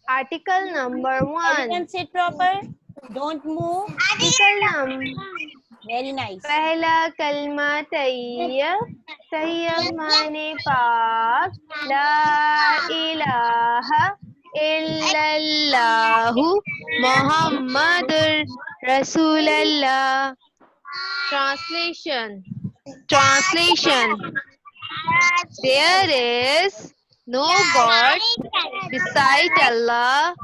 Article number 1. Everyone sit proper. Don't move. Article number. Very nice. पहला कलमा तैयब तैयब माने पाक ला इलाहा इल्लल्लाहु मुहम्मदुर रसूलुल्लाह. Translation. There is no God beside Allah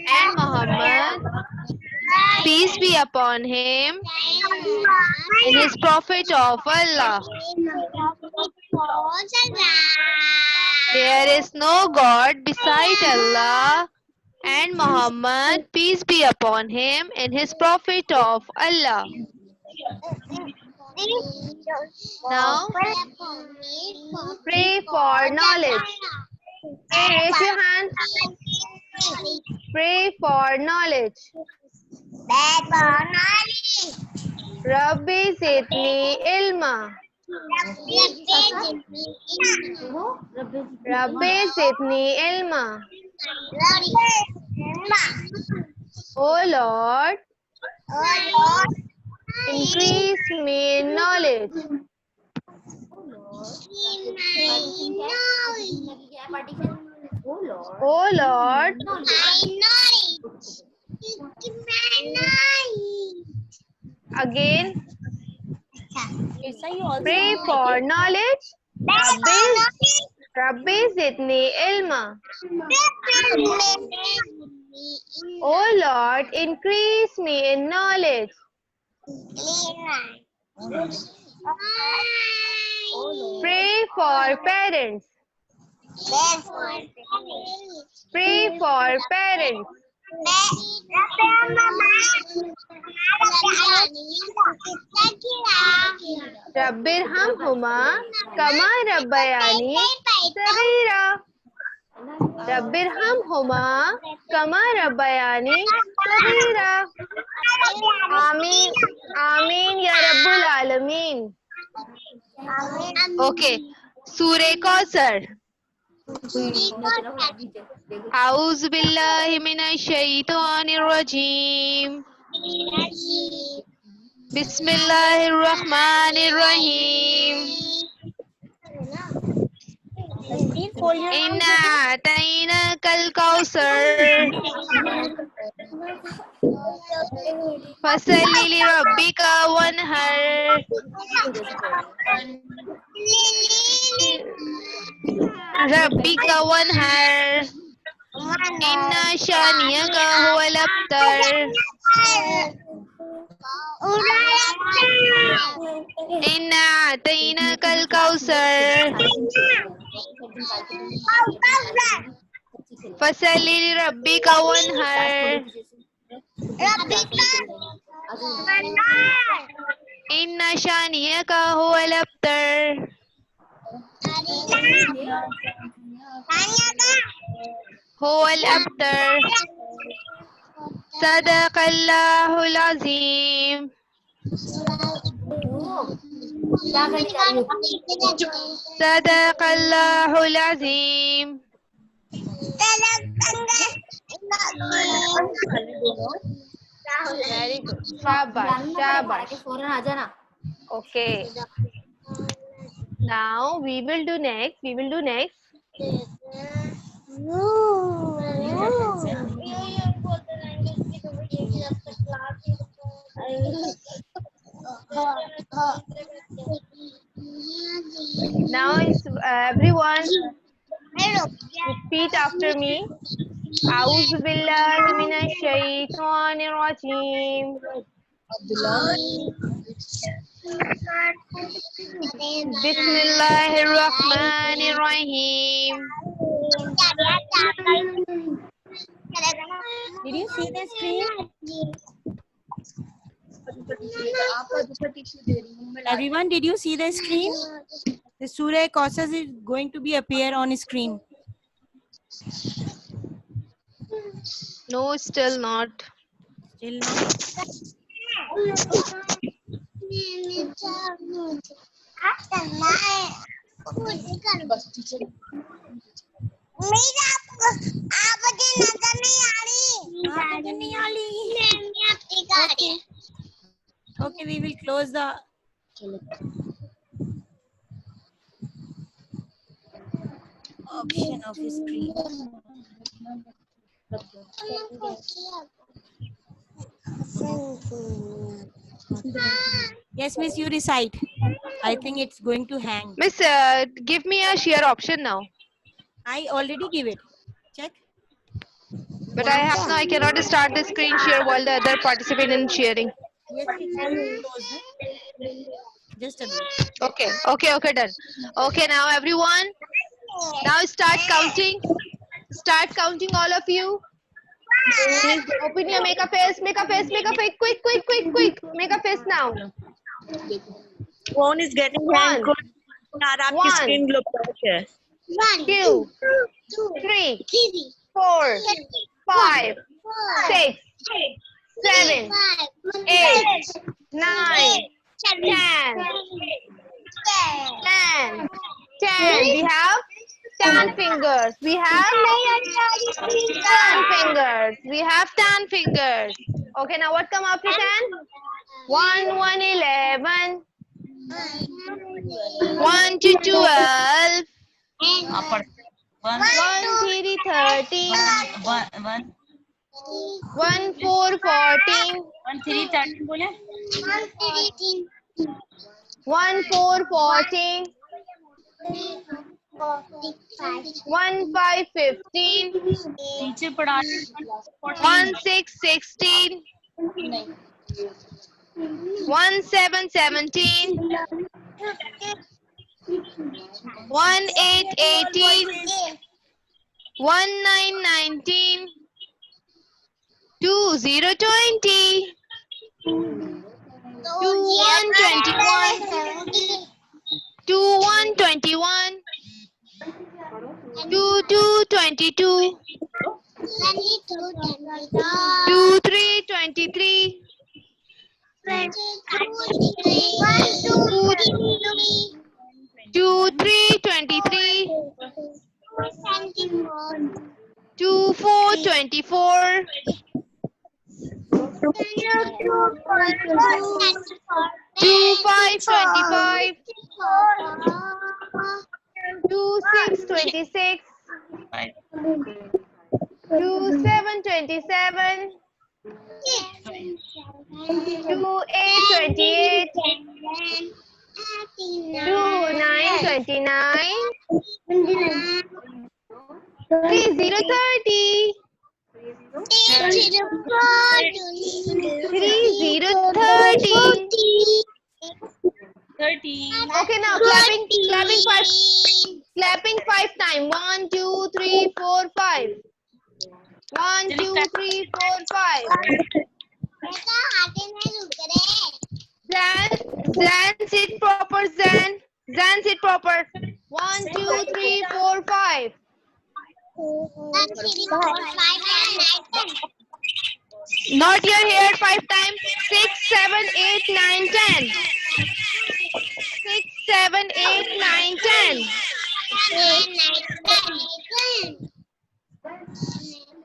and Muhammad, peace be upon him, in his prophet of Allah. There is no God beside Allah and Muhammad, peace be upon him, and his prophet of Allah. Now, pray for knowledge. Hey, raise your hand. Pray for knowledge. Rabbi zidni ilma. Rabbi zidni ilma. Oh Lord, increase me in knowledge. Oh Lord, again, pray for knowledge. Rabbi zidni ilma. Oh Lord, increase me in knowledge. Pray for parents. Pray for parents. Rabbirhamhuma kama rabbayani saghira. Rabbirhamhuma kama rabbayani saghira. Ameen. Ameen ya Rabbul Alameen. Okay. Surah Kausar. A'udhu billahi minash shaitanir rajim. Bismillahir Rahmanir Rahim. Inna atainakal kausar. Fasalli li rabbika wanhar. Rabbika wanhar. Inna shaniyaka huwal abtar. Inna atainakal kausar. Fasalli li rabbika wanhar. Inna shaniyaka huwal abtar. Huwal abtar. Sadaqallahul azim. Sadaqallahul azim. Very good. Shabash, shabash. Okay. Now we will do next. Now is everyone repeat after me. A'udhu billahi minash shaitanir rajim. Bismillahir Rahmanir Rahim. Did you see the screen? Everyone, did you see the screen? The Surah Kausar is going to be appear on screen. No, still not. Still not. Okay, we will close the option of screen. Yes, miss, you recite. I think it's going to hang. Miss, give me a share option now. I already give it. Check. But I cannot start the screen share while the other participant in sharing. Yes, it's going to close. Huh? Just a minute. Okay, done. Okay, now everyone, now start counting. Start counting, all of you. Please open your make a face, quick. Make a face now. Phone is getting hang One, यार आपकी one, screen glow crash है 2, 3, 4, 5, 6, 7, 8, 9, 10, 10, 10. We have 10 fingers. We have 10 fingers. We have 10 fingers. Okay, now what come after 10? 1, 1, 11. 1 to 12. 1, 3, 13. 1, 4, 14. 1, 4, 14. 1, 5, 15. 1, 6, 16. 1, 7, 17. 1, 8, 18. 1, 9, 19. 2, 0, 20. 2, 1, 21. 2, 1, 21. 2, 2, 22. 2, 3, 23. 2, 3, 23. 2, 4, 24. 2, 5, 25. 2, 6, 26. 2, 7, 27. 2, 8, 28. 2, 9, 29. 3, 0, 30. 3, 0, 30. Okay, now clapping 5 times. 1, 2, 3, 4, 5. 1, 2, 3, 4, 5. Zan, sit proper, Zan. Zan, sit proper. 1, 2, 3, 4, 5. Not your hair 5 times. 6, 7, 8, 9, 10. 6, 7, 8, 9, 10.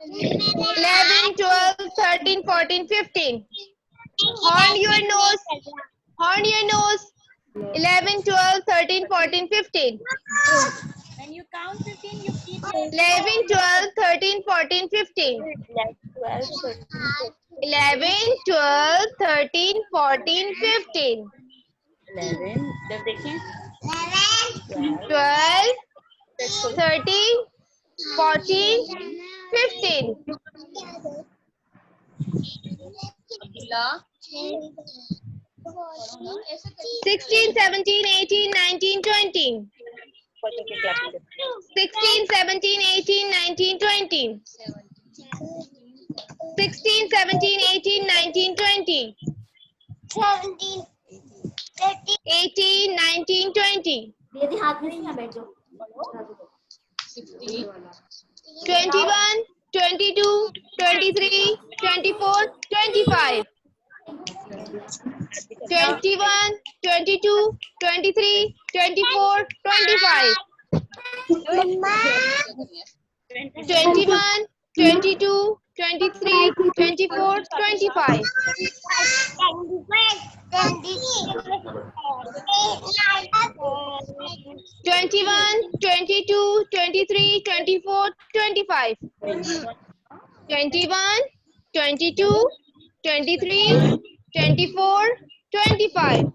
11, 12, 13, 14, 15. Horn your nose. Horn your nose. 11, 12, 13, 14, 15. When you count 15, you keep 11, 12, 13, 14, 15. 11, 12, 13, 14, 15. 12, 13, 14, 15. 16, 17, 18, 19, 20. 16, 17, 18, 19, 20. 16, 17, 18, 19, 20. 18, 19, 20. 21, 22, 23, 24, 25. 21, 22, 23, 24, 25. 21, 22, 23, 24, 25. 21, 22, 23, 24, 25. 21, 22, 23, 24, 25.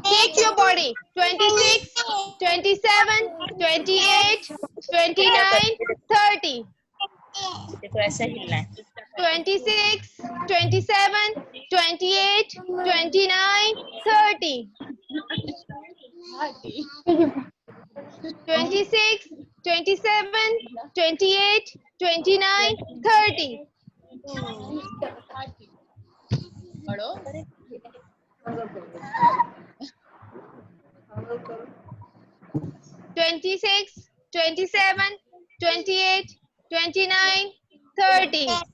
Shake your body. 26, 27, 28, 29, 30. देखो ऐसा हिलना है 26, 27, 28, 29, 30. 26, 27, 28, 29, 30. 26, 27, 28, 29, 30.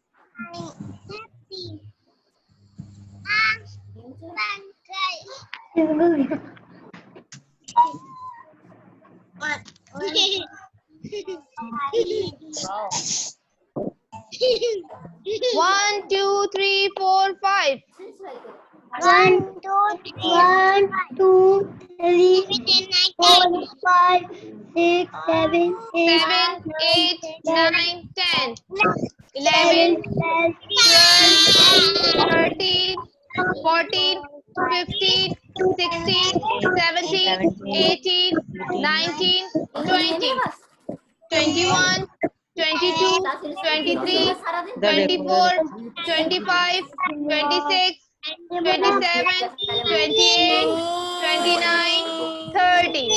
One, two, three, four, five. 1, 2, 3, 4, 5, 6, 7, 8, 7, 8, 9, 10, 11, 12, 13, 14, 15, 16, 17, 18, 19, 20, 21, 22, 23, 24, 25, 26, 27, 28, 29, 30.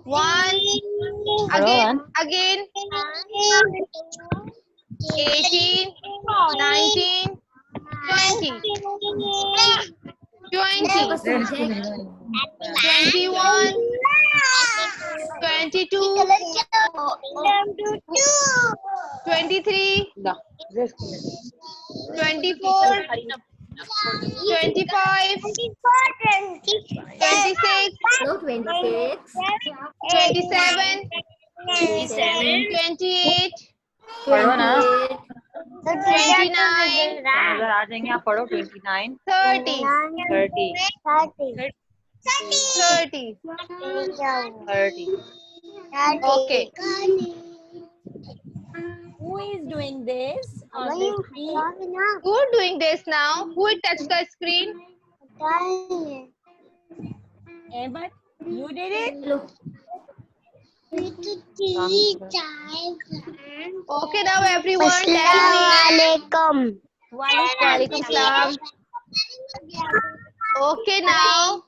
1, again, 18, 19, 20, 20, 21, 22, 23, 24, 25, 26, 27, 28, पढ़ो ना 29, नजर आ जाएंगे आप पढ़ो 29 30, 30 30. 30 Okay. Who is doing this on the screen? Who is doing this now? Who will touch the screen? But you did it? Okay, now everyone tell me. Walaikum salam. Okay, now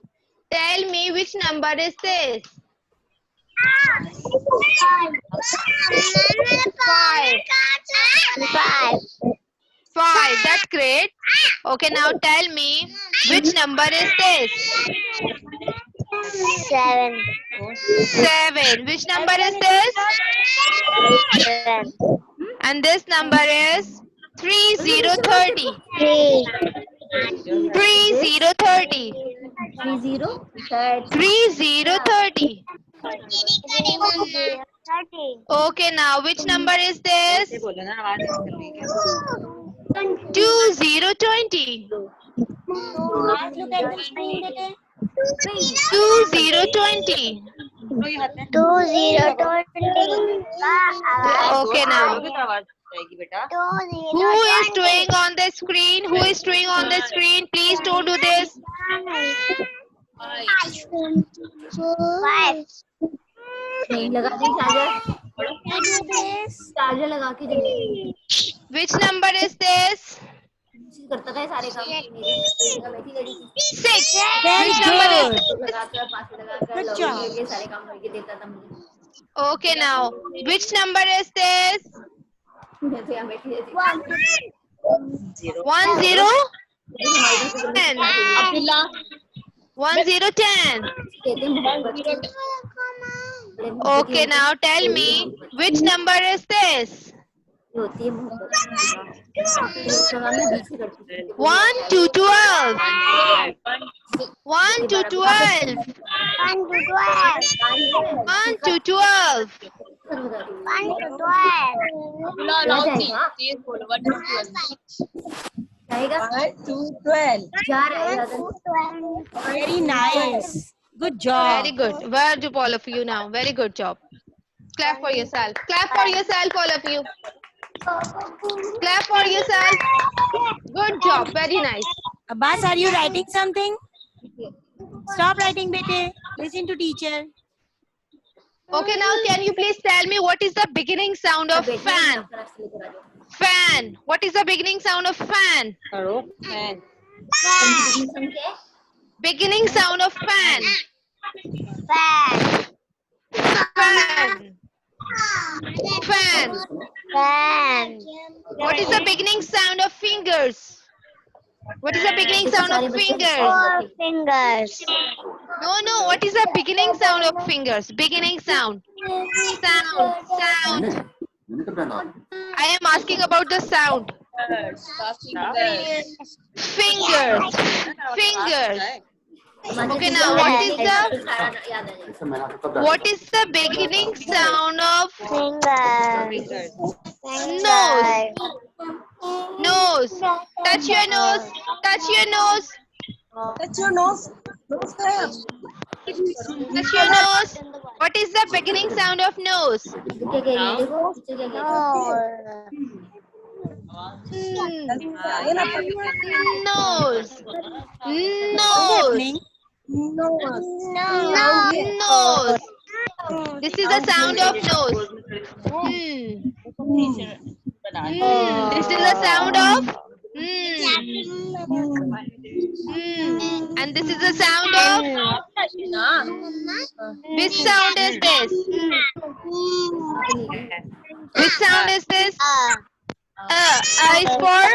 tell me which number is this? 5. 5. That's great. Okay, now tell me which number is this? 7. 7. Which number is this? And this number is 3030. 3030. 3030. Okay, now which number is this? ऐसे बोलो ना आवाज निकल रही है 2020. Let's look at the screen again. 2020. तो ये हाथ में 2020. Okay, now तो आवाज जाएगी बेटा who is doing on the screen? Who is doing on the screen? Please don't do this. 5. Charger लगा के जल्दी Which number is this? करता था सारे काम 6. Which number is this? Good job. सारे काम करके देता था मुझे Okay, now which number is this? जैसे यहाँ बैठी रहती 1 0 10. 1 0 10. Okay, now tell me which number is this? होती है 1 to 12. 1 to 12. 1 to 12. 1 to 12. तेज बोलो 1 to 12. 1 to 12. Very nice. Good job. Very good. Where do all of you now? Very good job. Clap for yourself. Clap for yourself, all of you. Clap for yourself. Good job. Very nice. Abbas, are you writing something? Stop writing, bete. Listen to teacher. Okay, now can you please tell me what is the beginning sound of fan? Fan. What is the beginning sound of fan? करो fan. Beginning sound of fan. Fan. Fan. Fan. Fan. What is the beginning sound of fingers? What is the beginning sound of fingers? 4 fingers. No. What is the beginning sound of fingers? Beginning sound. Sound. I am asking about the sound. Fingers. Fingers. Okay, now what is the beginning sound of Fingers. nose? Nose. Touch your nose. Touch your nose. Touch your nose. Touch your nose. What is the beginning sound of nose? Nose. Nose. Nose. This is the sound of nose. This is the sound of and this is the sound of which sound is this? Which sound is this? Eyes for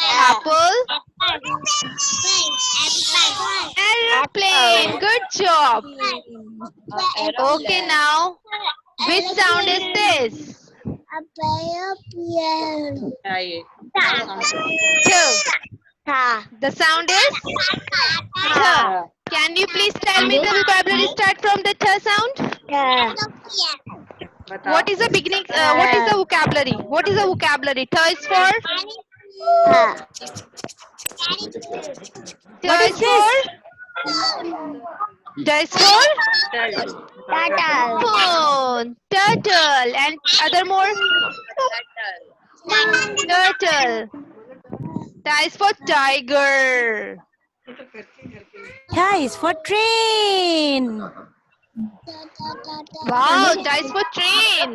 apple. Airplane. Good job. Okay, now which sound is this? Two. The sound is th. Can you please tell me the vocabulary start from the th sound? What is the beginning? What is the vocabulary? What is the vocabulary? Th is for? What is this? Th is for? Turtle. Phone. Turtle. And other more? Turtle. T is for tiger. T is for train. Wow, T is for train.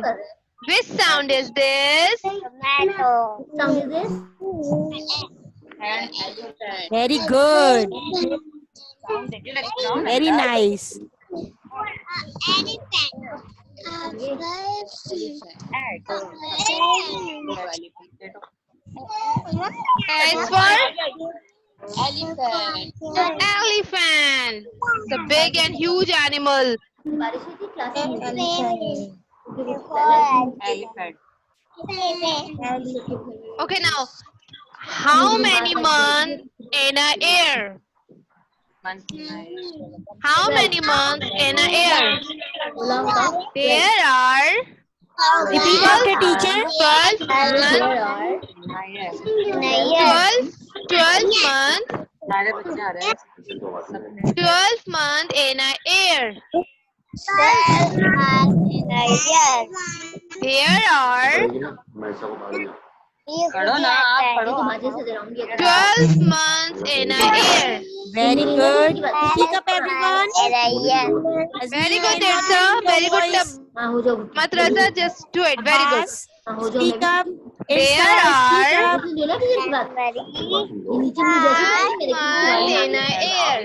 Which sound is this? Tomato. Very good. Very nice. S for elephant. The big and huge animal. Okay, now how many months in a year? How many months in a year? There are Repeat after teacher. 12 months. 12 months. 12 months in a year. There are 12 months in a year. Very good. Speak up, everyone. Very good, Tirtha. Very good. Matraza, just do it. Very good. Speak up. There are 5 months in a year.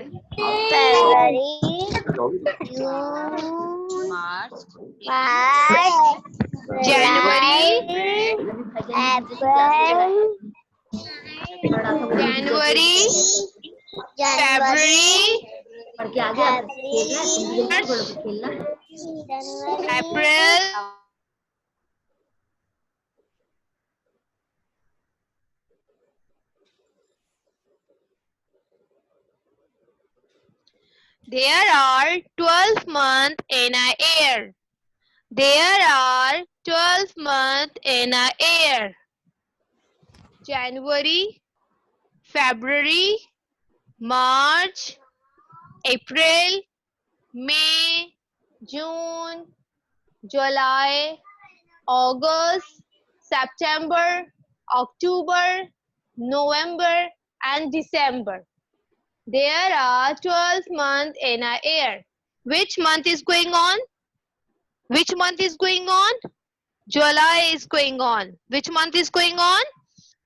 January, February, April, There are 12 months in a year. There are 12 months in a year. January, February, March, April, May, June, July, August, September, October, November, and December. There are 12 months in a year. Which month is going on? Which month is going on? July is going on. Which month is going on?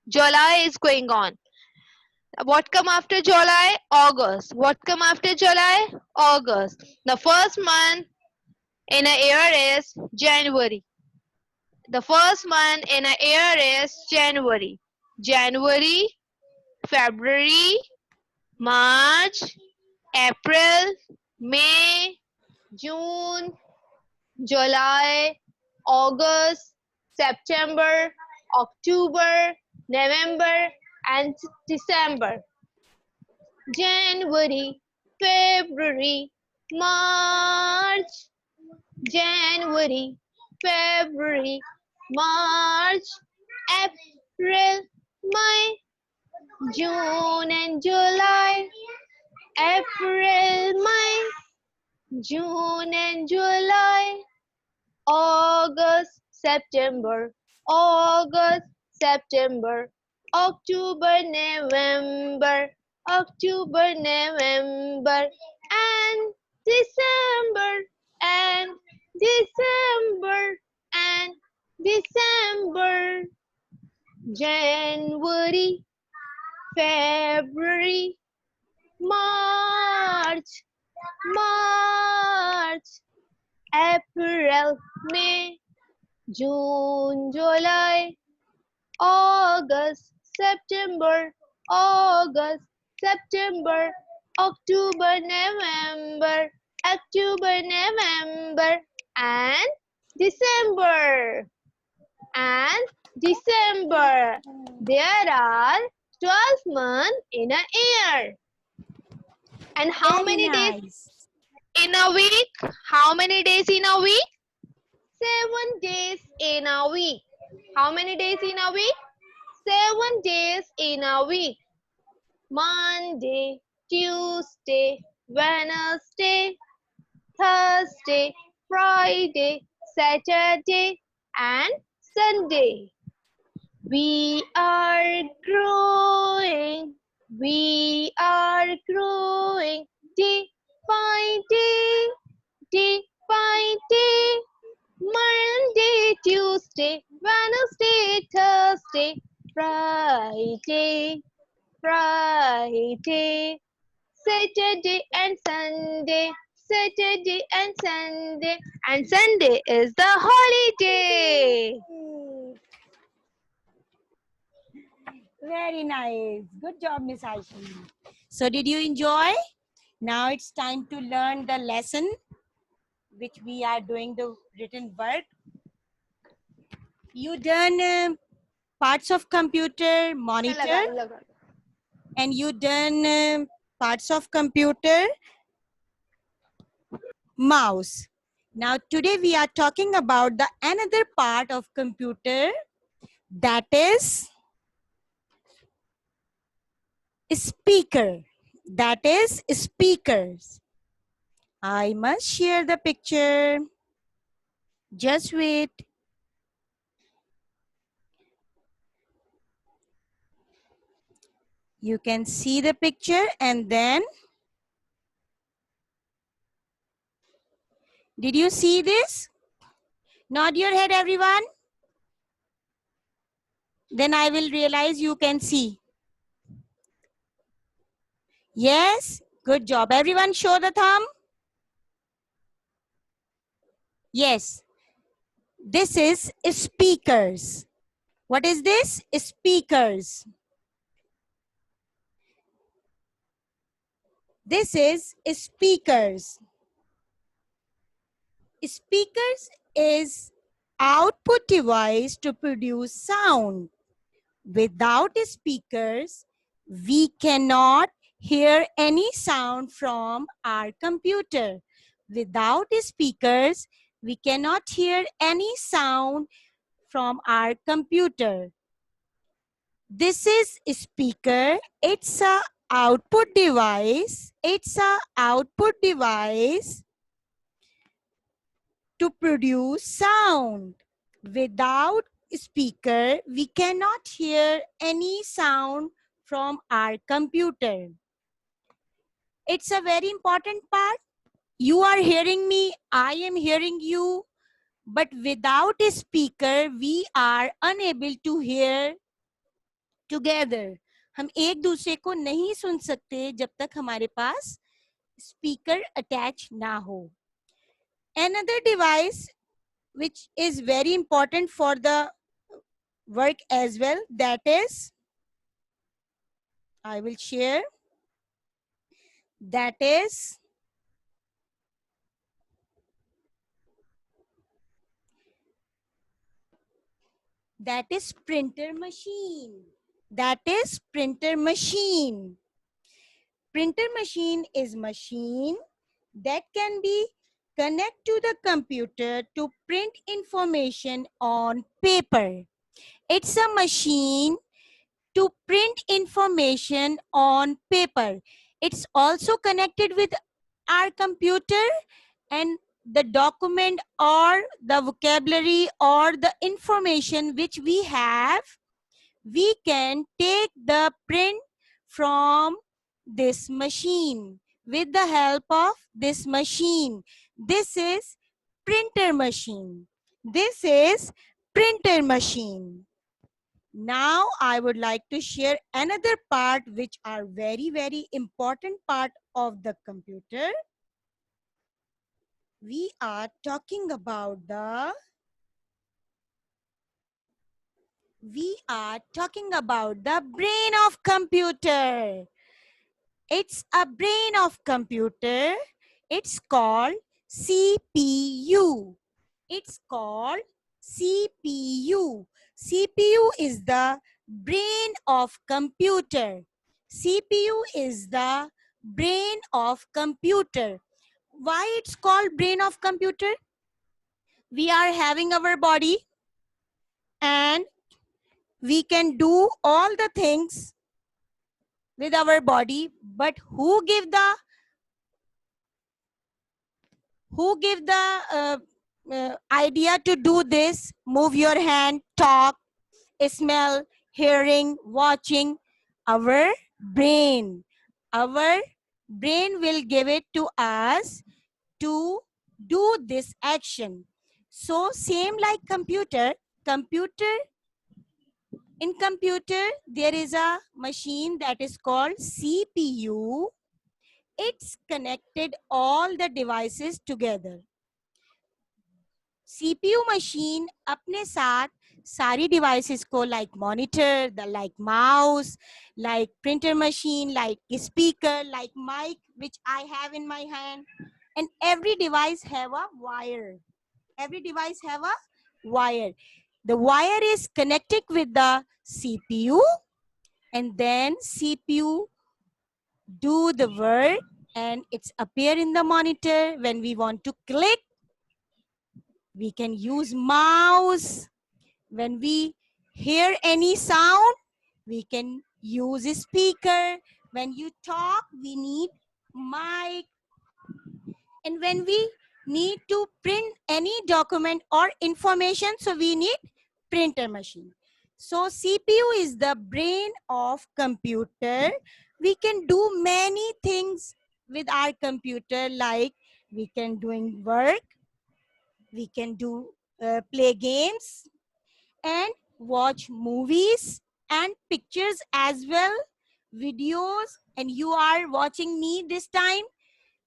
July is going on. What come after July? August. What come after July? August. The first month in a year is January. The first month in a year is January. January, February, March, April, May, June, July, August, September, October, November, and December. January, February, March, January, February, March, April, May, June and July, April, May, June and July, August, September, August, September, October, November, October, November, and December, and December, and December. January, February, March, March, April, May, June, July, August, September, August, September, October, November, October, November, and December. And December. There are 12 months in a year. And how Very many days nice. in a week? How many days in a week? 7 days in a week. How many days in a week? 7 days in a week. Monday, Tuesday, Wednesday, Thursday, Friday, Saturday, and Sunday. We are growing. We are growing day by day, day by day. Monday, Tuesday, Wednesday, Thursday, Friday, Friday, Saturday and Sunday, Saturday and Sunday is the holiday. Very nice. Good job, Miss Aishi. So did you enjoy? Now it's time to learn the lesson which we are doing the written work. You done parts of computer monitor and you done parts of computer mouse. Now today we are talking about the another part of computer, that is speaker. That is speakers. I must share the picture. Just wait. You can see the picture and then did you see this? Nod your head, everyone. Then I will realize you can see. Yes, good job. Everyone show the thumb. Yes, this is speakers. What is this? Speakers. This is speakers. Speakers is output device to produce sound. Without speakers, we cannot hear any sound from our computer. Without speakers, we cannot hear any sound from our computer. This is a speaker. It's a output device. It's a output device to produce sound. Without speaker, we cannot hear any sound from our computer. It's a very important part. You are hearing me, I am hearing you, but without a speaker, we are unable to hear together. हम एक दूसरे को नहीं सुन सकते जब तक हमारे पास speaker attach ना हो. Another device which is very important for the work as well, that is, I will share, that is printer machine. That is printer machine. Printer machine is machine that can be connect to the computer to print information on paper. It's a machine to print information on paper. It's also connected with our computer, and the document or the vocabulary or the information which we have, we can take the print from this machine with the help of this machine. This is printer machine. This is printer machine. Now I would like to share another part which are very, very important part of the computer. We are talking about the brain of computer. It's a brain of computer. It's called CPU. It's called CPU. CPU is the brain of computer. CPU is the brain of computer. Why it's called brain of computer? We are having our body and we can do all the things with our body, but who give the idea to do this? Move your hand, talk, smell, hearing, watching. Our brain. Our brain will give it to us to do this action. So same like computer, in computer there is a machine that is called CPU. It's connected all the devices together. CPU machine अपने साथ सारी devices को like monitor, like mouse, like printer machine, like speaker, like mic which I have in my hand, and every device have a wire. Every device have a wire. The wire is connected with the CPU, and then CPU do the work and it's appear in the monitor. When we want to click, we can use mouse. When we hear any sound, we can use a speaker. When you talk, we need mic. And when we need to print any document or information, so we need printer machine. So CPU is the brain of computer. We can do many things with our computer, like we can doing work, we can do play games and watch movies and pictures as well, videos. And you are watching me this time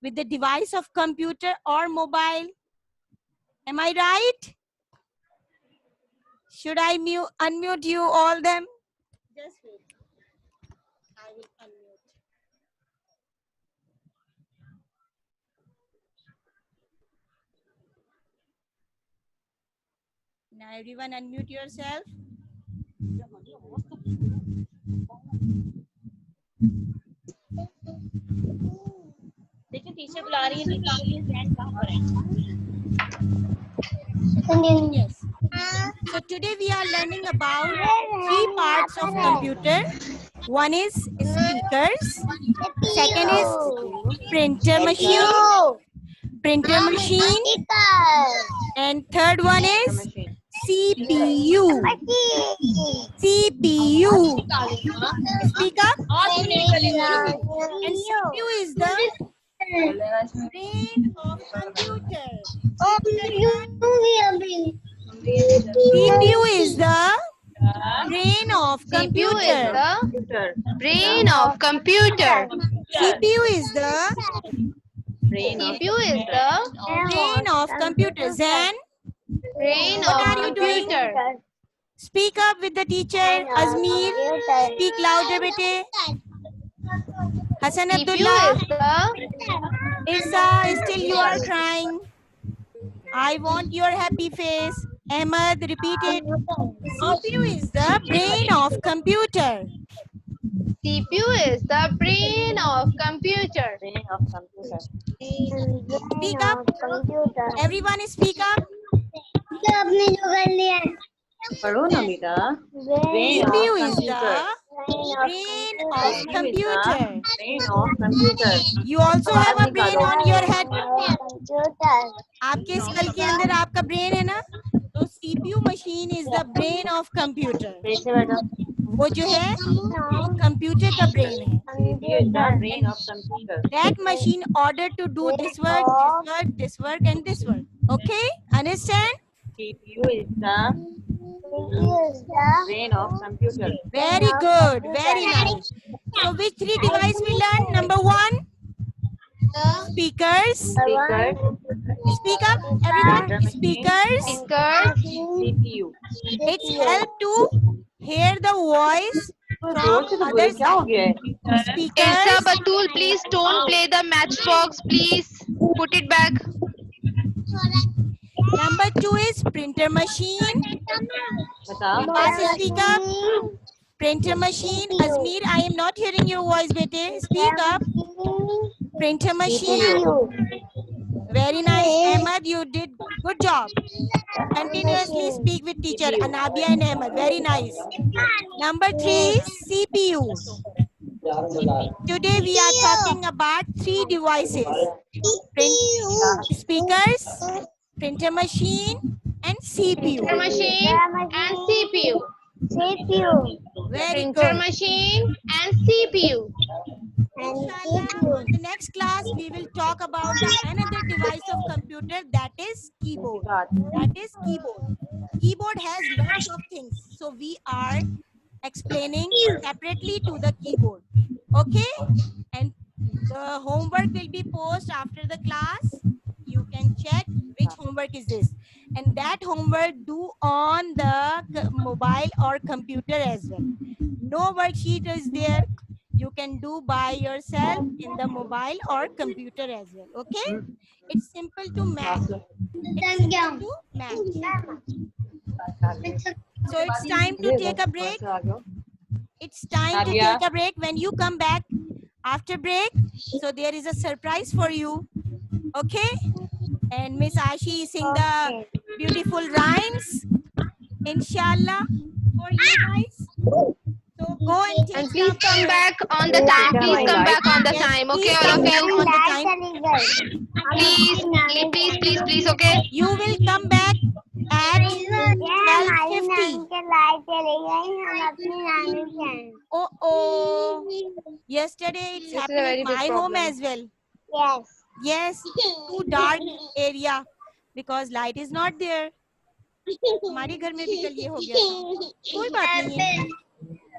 with the device of computer or mobile. Am I right? Should I unmute you all them? Just wait. I will unmute. Now everyone unmute yourself. देखिए teacher बुला रही है तो stand कहाँ पर है? Yes. So today we are learning about three parts of computer. One is speakers, second is printer machine, and third one is Machine. CPU. CPU. Speak up. And CPU is the brain of computer. CPU is the brain of CPU is computer. the Computer. brain of computer. CPU is the Brain of CPU is the brain of computer. Zen, brain What of are you doing? computer. speak up with the teacher. Azmeer, speak louder, bete. Hassan CPU Abdullah, is the Irsa, still you are crying. I want your happy face. Ahmad, repeat it. CPU is the brain of computer. CPU is the brain of computer. brain of computer. Speak up. Everyone speak up. आपने जो कर लिया पढ़ो ना बेटा. Brain of CPU is computer. the brain of computer. Brain of computer. You also have a brain on your head. Computer आपके school के अंदर आपका ब्रेन है ना, तो CPU machine is the brain of computer. फिर से बेटा. वो जो है कंप्यूटर का ब्रेन है. CPU is the brain of computer. That machine ordered to do this work, this work, and this work. Okay, understand? CPU is the brain of computer. Very good, very nice. So which three device we learned? Number one, speakers. Speaker. Speak up, everyone. Speakers. Speakers. CPU. It's help to hear the voice जोर from से तो बोलो, other क्या हो side. गया है? Irsa Speakers. Batul, please don't play the matchbox. Please put it back. Number two is printer machine. बताओ. Pass speak up. Printer machine. Azmeer, I am not hearing your voice, bete. Speak up. Printer machine. Very nice. Ahmad, you did good job. Continuously speak with teacher Anabia and Ahmad. Very nice. Number three is CPU. Today we are talking about three devices. Speakers, printer machine, and CPU. Printer machine and CPU. Very Printer good. machine and CPU. Inshallah, in the next class, we will talk about another device of computer, that is keyboard. That is keyboard. Keyboard has lots of things, so we are explaining separately to the keyboard. Okay? And the homework will be posted after the class. You can check which homework is this. And that homework do on the mobile or computer as well. No worksheet is there. You can do by yourself in the mobile or computer as well. Okay? It's simple to match. It's simple to match. So it's time to take a break. It's time to Nadia. take a break. When you come back after break, so there is a surprise for you. Okay? And Miss Ashi sing the beautiful rhymes, inshallah, for you guys. So go and take And please some- come back on the time. Please come back on the Yes, time. Okay, please all come of back you. on the time. Please. Okay. You will come back at 12:50. Oh. Yesterday it's This is a happened very in big my home problem. as well. Yes, too dark area because light is not there. हमारे घर में भी कल ये हो गया था. कोई बात नहीं है.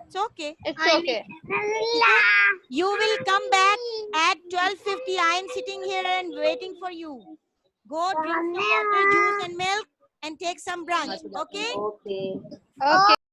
It's okay. It's okay. You will come back at 12:50. I am sitting here and waiting for you. Go drink some water, juice and milk and take some brunch. Okay? Okay. Okay.